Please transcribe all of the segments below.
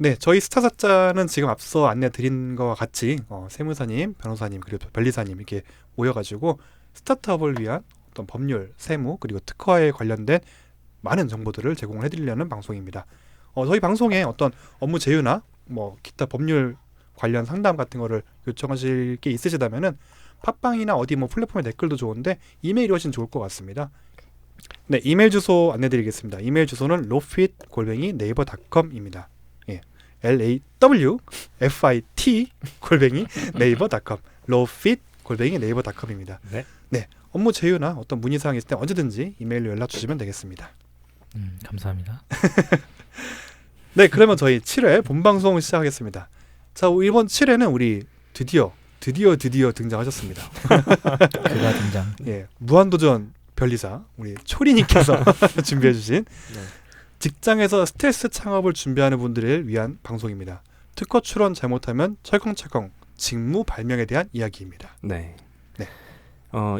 네, 저희 스타사자는 지금 앞서 안내 드린 것과 같이 세무사님, 변호사님, 그리고 변리사님 이렇게 모여가지고 스타트업을 위한 어떤 법률, 세무, 그리고 특허에 관련된 많은 정보들을 제공을 해드리려는 방송입니다. 저희 방송에 어떤 업무 제휴나 뭐 기타 법률 관련 상담 같은 거를 요청하실 게 있으시다면은 팟빵이나 어디 뭐 플랫폼에 댓글도 좋은데 이메일이 훨씬 좋을 것 같습니다. 네, 이메일 주소 안내드리겠습니다. 이메일 주소는 lawfit@naver.com입니다. 예, lawfit@naver.com lawfit@naver.com입니다. 네. 네, 업무 제휴나 어떤 문의사항이 있을 때 언제든지 이메일로 연락 주시면 되겠습니다. 감사합니다. 네, 그러면 저희 7회 본방송 시작하겠습니다. 자, 이번 7회는 우리 드디어 등장하셨습니다. 그가 등장. 예, 무한도전 변리사 우리 초리님께서 준비해주신 직장에서 스트레스 창업을 준비하는 분들을 위한 방송입니다. 특허 출원 잘못하면 철컹철컹 직무 발명에 대한 이야기입니다. 네. 네.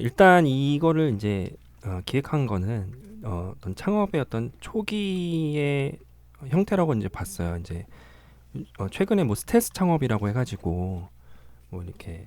일단 이거를 이제 기획한 거는 어떤 창업의 어떤 초기의 형태라고 이제 봤어요. 이제 최근에 뭐 스텔스 창업이라고 해가지고 뭐 이렇게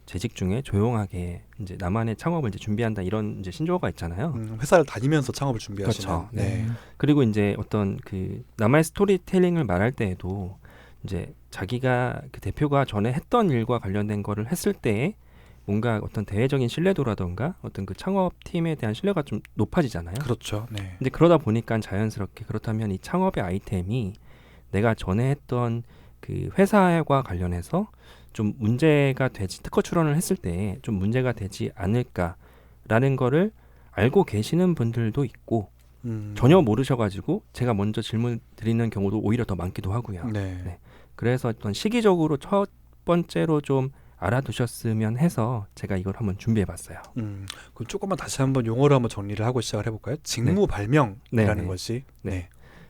재직 중에 조용하게 이제 나만의 창업을 이제 준비한다 이런 이제 신조어가 있잖아요. 회사를 다니면서 창업을 준비하시는. 그렇죠. 네. 그리고 이제 어떤 그 나만의 스토리텔링을 말할 때에도 이제 자기가 그 대표가 전에 했던 일과 관련된 거를 했을 때 뭔가 어떤 대외적인 신뢰도라던가 어떤 그 창업팀에 대한 신뢰가 좀 높아지잖아요. 그렇죠. 네. 근데 그러다 보니까 자연스럽게 그렇다면 이 창업의 아이템이 내가 전에 했던 그 회사와 관련해서 좀 문제가 되지 특허 출원을 했을 때 좀 문제가 되지 않을까라는 거를 알고 계시는 분들도 있고 전혀 모르셔가지고 제가 먼저 질문 드리는 경우도 오히려 더 많기도 하고요. 네. 그래서 어떤 시기적으로 첫 번째로 좀 알아두셨으면 해서 제가 이걸 한번 준비해봤어요. 그럼 조금만 다시 한번 용어를 한번 정리를 하고 시작을 해볼까요? 직무 발명이라는 것이. 네.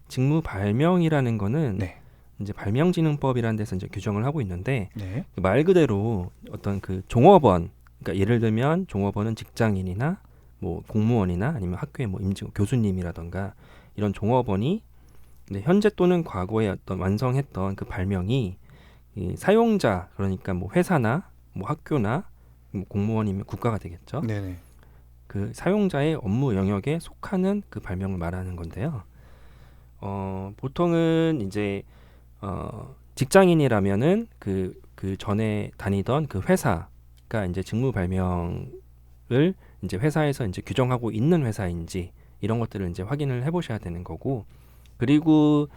직무 발명이라는 거는 네. 이제 발명진흥법이라는 데서 이제 규정을 하고 있는데 네. 말 그대로 어떤 그 종업원, 그러니까 예를 들면 종업원은 직장인이나 뭐 공무원이나 아니면 학교의 뭐 임직 교수님이라던가 이런 종업원이 현재 또는 과거에 어떤 완성했던 그 발명이 이 사용자, 그러니까 뭐 회사나 뭐 학교나 뭐 공무원이면 국가가 되겠죠. 네네. 그 사용자의 업무 영역에 속하는 그 발명을 말하는 건데요. 보통은 이제 직장인이라면은 그 전에 다니던 그 회사가 이제 직무 발명을 이제 회사에서 이제 규정하고 있는 회사인지 이런 것들을 이제 확인을 해보셔야 되는 거고, 그리고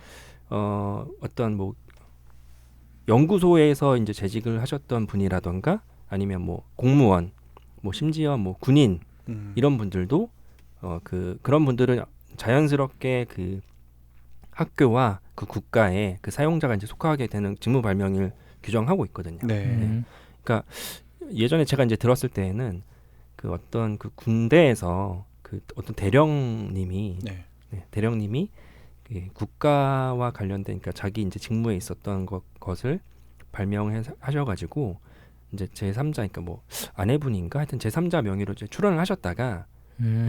어떤 뭐 연구소에서 이제 재직을 하셨던 분이라던가 아니면 뭐 공무원, 뭐 심지어 뭐 군인 이런 분들도 그런 분들은 자연스럽게 그 학교와 그 국가에 그 사용자가 이제 속하게 되는 직무 발명을 규정하고 있거든요. 네. 그러니까 예전에 제가 이제 들었을 때에는 그 어떤 그 군대에서 그 어떤 대령님이 그 국가와 관련된, 그러니까 자기 이제 직무에 있었던 것을 발명하셔가지고 이제 제3자, 그러니까 뭐 아내분인가 하여튼 제3자 명의로 이제 출원을 하셨다가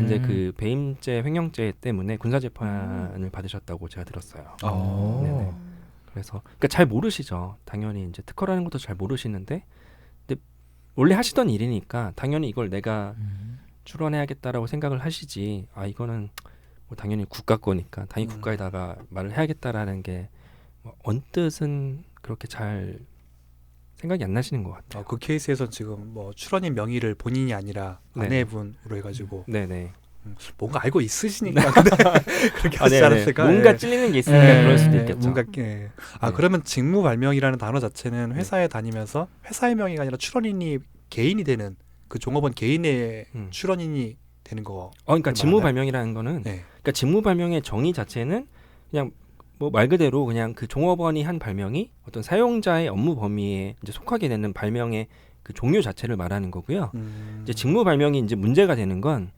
이제 그 배임죄 횡령죄 때문에 군사 재판을 받으셨다고 제가 들었어요. 네네. 그래서 그러니까 잘 모르시죠. 당연히 이제 특허라는 것도 잘 모르시는데, 근데 원래 하시던 일이니까 당연히 이걸 내가 출원해야겠다라고 생각을 하시지. 이거는 뭐 당연히 국가 거니까 당연히 국가에다가 말을 해야겠다라는 게 뭐 언뜻은 그렇게 잘 생각이 안 나시는 것 같아요. 그 케이스에서 지금 뭐 출원인 명의를 본인이 아니라 아내분으로 해가지고 네네. 뭔가 알고 있으시니까 근데 그렇게 하지 않았을까? 뭔가 찔리는 게 있으니까 그럴 수도 있겠죠. 뭔가 그러면 직무 발명이라는 단어 자체는 회사에 다니면서 회사의 명의가 아니라 출원인이 개인이 되는 그 종업원 개인의 출원인이 되는 거. 그러니까 직무 발명이라는 거는 그러니까 직무 발명의 정의 자체는 그냥 뭐 말 그대로 그냥 그 종업원이 한 발명이 어떤 사용자의 업무 범위에 이제 속하게 되는 발명의 그 종류 자체를 말하는 거고요. 이제 직무 발명이 이제 문제가 되는 건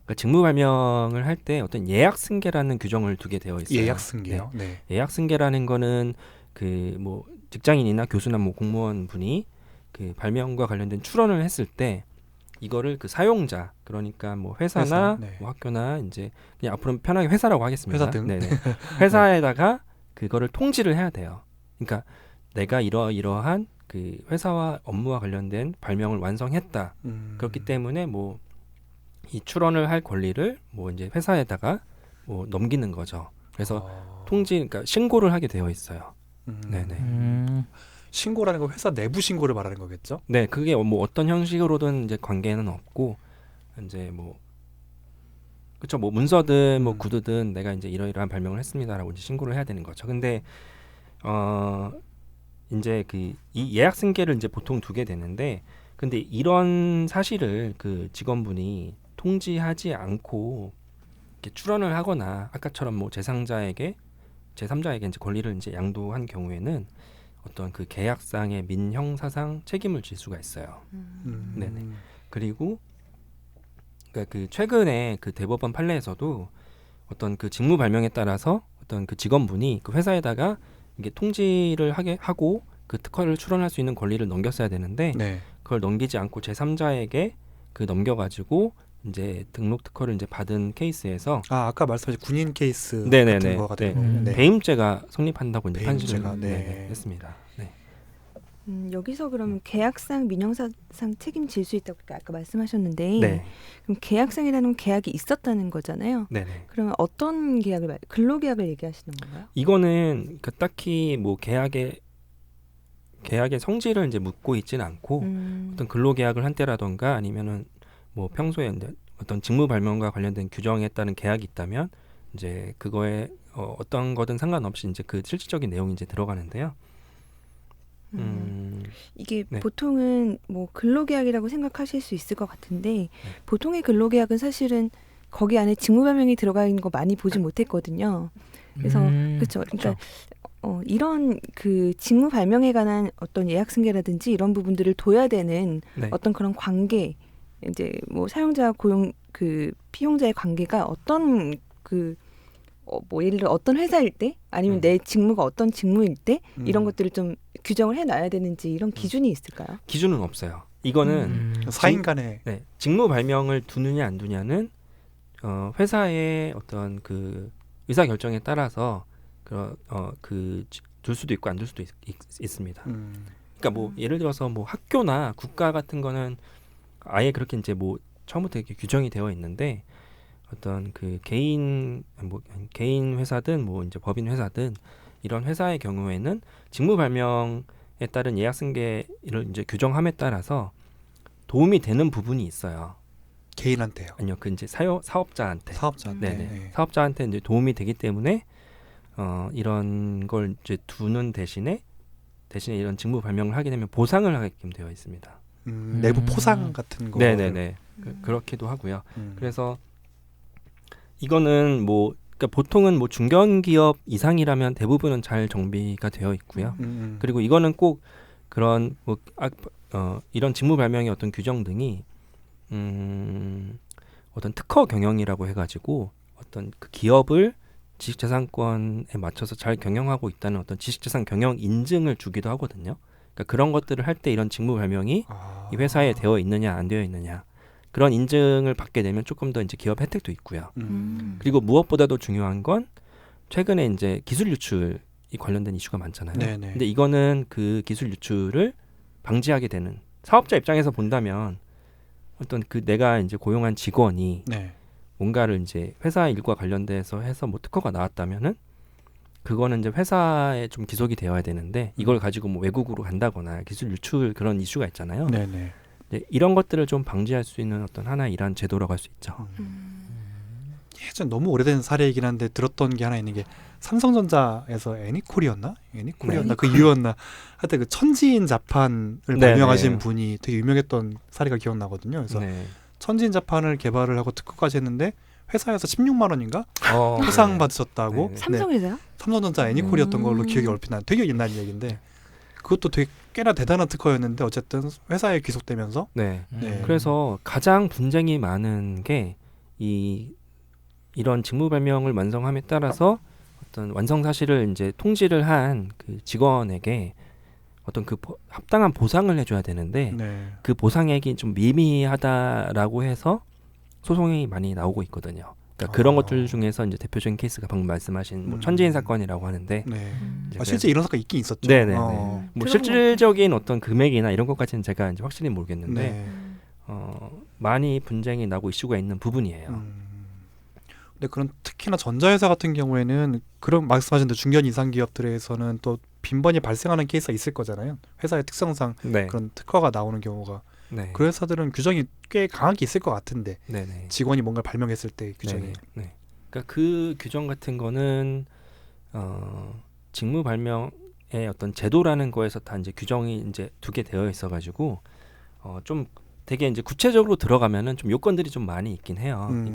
그러니까 직무 발명을 할 때 어떤 예약 승계라는 규정을 두게 되어 있어요. 예약 승계요? 네. 예약 승계라는 거는 그 뭐 직장인이나 교수나 뭐 공무원 분이 그 발명과 관련된 출원을 했을 때 이거를 그 사용자, 그러니까 뭐 회사나 뭐 학교나 이제 그냥 앞으로 편하게 회사라고 하겠습니다. 회사 등. 네네. 회사에다가 그거를 통지를 해야 돼요. 그러니까 내가 이러이러한 그 회사와 업무와 관련된 발명을 완성했다. 그렇기 때문에 뭐 이 출원을 할 권리를 뭐 이제 회사에다가 뭐 넘기는 거죠. 그래서 통지, 그러니까 신고를 하게 되어 있어요. 네네. 신고라는 건 회사 내부 신고를 말하는 거겠죠? 네, 그게 뭐 어떤 형식으로든 이제 관계는 없고 이제 뭐 그쵸, 뭐 문서든 뭐 구두든 내가 이제 이러이러한 발명을 했습니다라고 이제 신고를 해야 되는 거죠. 근데 이제 그 이 예약 승계를 이제 보통 두게 되는데, 근데 이런 사실을 그 직원분이 통지하지 않고 이렇게 출원을 하거나 아까처럼 뭐 제3자에게 이제 권리를 이제 양도한 경우에는 어떤 그 계약상의 민형사상 책임을 질 수가 있어요. 네네. 그리고 그러니까 그 최근에 그 대법원 판례에서도 어떤 그 직무 발명에 따라서 어떤 그 직원분이 그 회사에다가 이게 통지를 하고 그 특허를 출원할 수 있는 권리를 넘겼어야 되는데 네. 그걸 넘기지 않고 제3자에게 그 넘겨가지고 이제 등록 특허를 이제 받은 케이스에서 아까 말씀하신 군인 케이스 네네네. 같은 거 같은 네. 거군요. 네. 배임죄가 성립한다고 이제 배임죄가, 판시를 네. 했습니다. 네. 여기서 그러면 계약상 민형사상 책임질 수 있다고 아까 말씀하셨는데 네. 그럼 계약상이라는 건 계약이 있었다는 거잖아요. 네네. 그러면 어떤 계약을 근로계약을 얘기하시는 건가요? 이거는 그 딱히 뭐 계약의 성질을 이제 묻고 있지는 않고 어떤 근로계약을 한 때라던가 아니면은 뭐 평소에 이제 어떤 직무 발명과 관련된 규정에 따른 계약이 있다면 이제 그거에 어떤 거든 상관없이 이제 그 실질적인 내용이 이제 들어가는데요. 이게 네. 보통은 뭐 근로계약이라고 생각하실 수 있을 것 같은데 보통의 근로계약은 사실은 거기 안에 직무발명이 들어가 있는 거 많이 보지 못했거든요. 그래서 그렇죠. 그러니까 이런 그 직무 발명에 관한 어떤 예약 승계라든지 이런 부분들을 둬야 되는 네. 어떤 그런 관계, 이제 뭐 사용자 고용 그 피용자의 관계가 어떤 그 뭐 예를 들어 어떤 회사일 때 아니면 내 직무가 어떤 직무일 때 이런 것들을 좀 규정을 해놔야 되는지 이런 기준이 있을까요? 기준은 없어요. 이거는 사인 간에 네, 직무 발명을 두느냐 안 두냐는 회사의 어떤 그 의사 결정에 따라서 둘 수도 있고 안 둘 수도 있습니다. 그러니까 뭐 예를 들어서 뭐 학교나 국가 같은 거는 아예 그렇게 이제 뭐 처음부터 이렇게 규정이 되어 있는데 어떤 그 개인 회사든 뭐 이제 법인 회사든 이런 회사의 경우에는 직무 발명에 따른 예약 승계를 이제 규정함에 따라서 도움이 되는 부분이 있어요. 개인한테요. 아니요, 그 이제 사업자한테. 사업자한테. 네네. 네. 사업자한테 이제 도움이 되기 때문에 이런 걸 이제 두는 대신에 이런 직무 발명을 하게 되면 보상을 하게끔 되어 있습니다. 내부 포상 같은 거. 네네네. 그렇기도 하고요. 그래서 이거는 뭐 그러니까 보통은 뭐 중견기업 이상이라면 대부분은 잘 정비가 되어 있고요. 그리고 이거는 꼭 그런 뭐 이런 직무 발명의 어떤 규정 등이 어떤 특허 경영이라고 해가지고 어떤 그 기업을 지식재산권에 맞춰서 잘 경영하고 있다는 어떤 지식재산 경영 인증을 주기도 하거든요. 그러니까 그런 것들을 할 때 이런 직무 발명이 이 회사에 되어 있느냐 안 되어 있느냐 그런 인증을 받게 되면 조금 더 이제 기업 혜택도 있고요. 그리고 무엇보다도 중요한 건 최근에 이제 기술 유출이 관련된 이슈가 많잖아요. 네네. 근데 이거는 그 기술 유출을 방지하게 되는 사업자 입장에서 본다면 어떤 그 내가 이제 고용한 직원이 네. 뭔가를 이제 회사 일과 관련돼서 해서 뭐 특허가 나왔다면은 그거는 이제 회사에 좀 기속이 되어야 되는데 이걸 가지고 뭐 외국으로 간다거나 기술 유출 그런 이슈가 있잖아요. 네네. 네, 이런 것들을 좀 방지할 수 있는 어떤 하나의 일환 제도라고 할 수 있죠. 예전 너무 오래된 사례이긴 한데 들었던 게 하나 있는 게 삼성전자에서 애니콜이었나 그 이유였나 하여튼 그 천지인 자판을 발명하신 분이 되게 유명했던 사례가 기억나거든요. 그래서 천지인 자판을 개발을 하고 특허까지 했는데 회사에서 16만 원인가 포상 받으셨다고. 삼성에서요? 삼성전자 애니콜이었던 걸로 기억이 얼핏 나요. 되게 옛날 얘기인데 그것도 되게 꽤나 대단한 특허였는데 어쨌든 회사에 귀속되면서. 네. 그래서 가장 분쟁이 많은 게 이런 직무 발명을 완성함에 따라서 어떤 완성 사실을 이제 통지를 한 그 직원에게 어떤 그 합당한 보상을 해줘야 되는데 그 보상액이 좀 미미하다라고 해서 소송이 많이 나오고 있거든요. 그러니까 그런 아. 것들 중에서 이제 대표적인 케이스가 방금 말씀하신 뭐 음. 천지인 사건이라고 하는데 네. 이제 실제 이런 사건 있긴 있었죠. 네네네. 어. 뭐 들어본 실질적인 어떤 금액이나 이런 것까지는 제가 이제 확실히 모르겠는데 네. 많이 분쟁이 나고 이슈가 있는 부분이에요. 근데 그런 특히나 전자회사 같은 경우에는 그런 말씀하신 대로 중견 이상 기업들에서는 또 빈번히 발생하는 케이스가 있을 거잖아요. 회사의 특성상 네. 그런 특허가 나오는 경우가 네. 그 회사들은 규정이 꽤 강하게 있을 것 같은데 네네. 직원이 뭔가 발명했을 때 규정이 네네. 네. 그러니까 그 규정 같은 거는 직무 발명의 어떤 제도라는 거에서 다 이제 규정이 이제 두게 되어 있어가지고 좀 되게 이제 구체적으로 들어가면은 좀 요건들이 좀 많이 있긴 해요.